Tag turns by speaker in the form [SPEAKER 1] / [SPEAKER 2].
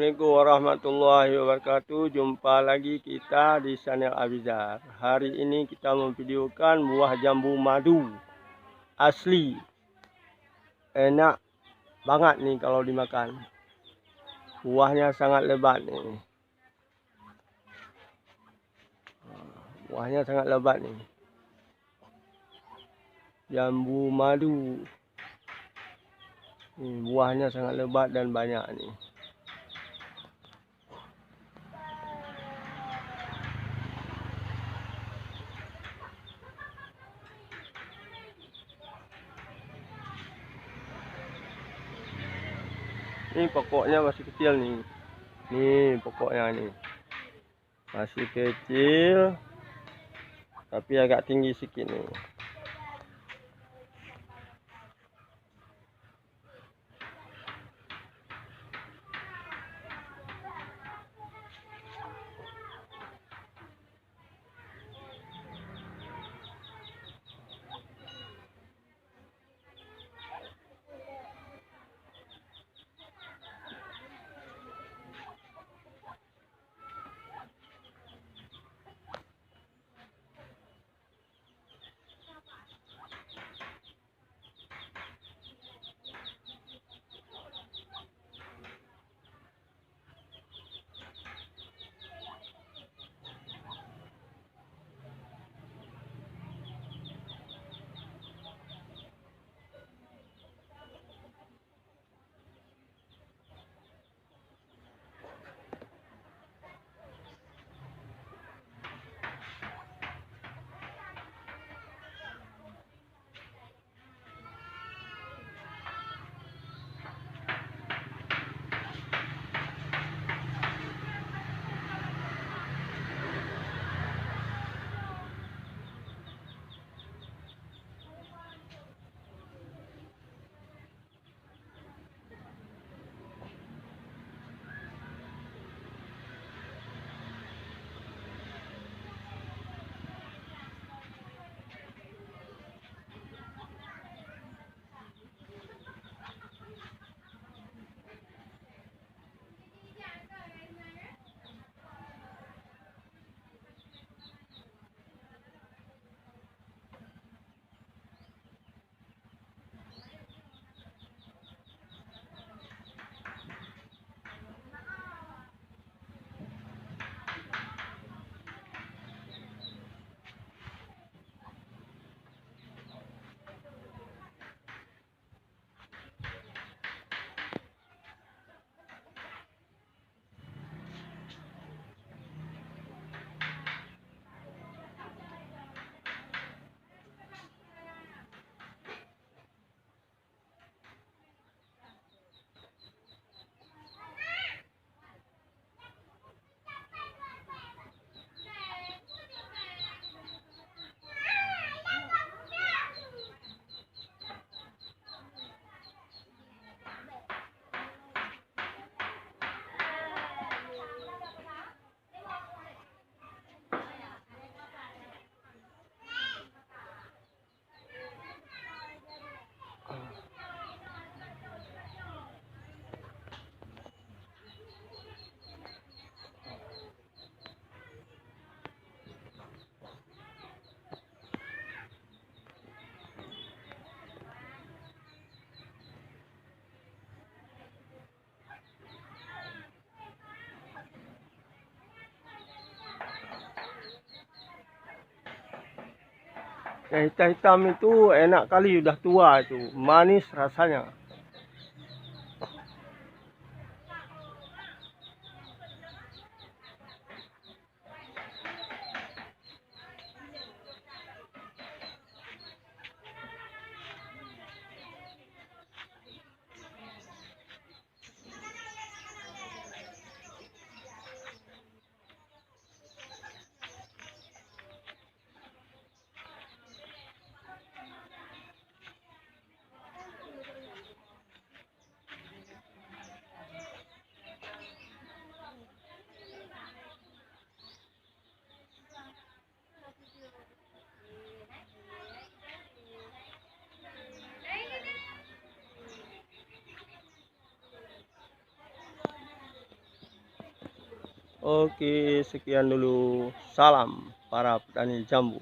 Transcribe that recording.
[SPEAKER 1] Assalamualaikum warahmatullahi wabarakatuh. Jumpa lagi kita di channel Abizar. Hari ini kita memvideokan buah jambu madu asli. Enak banget nih kalau dimakan. Buahnya sangat lebat nih. Buahnya sangat lebat nih. Jambu madu. Buahnya sangat lebat dan banyak nih. Ini pokoknya masih kecil nih. Nih pokoknya nih. Masih kecil. Tapi agak tinggi sedikit nih. Yang hitam-hitam itu enak kali, udah tua itu. Manis rasanya. Oke, sekian dulu. Salam para petani jambu.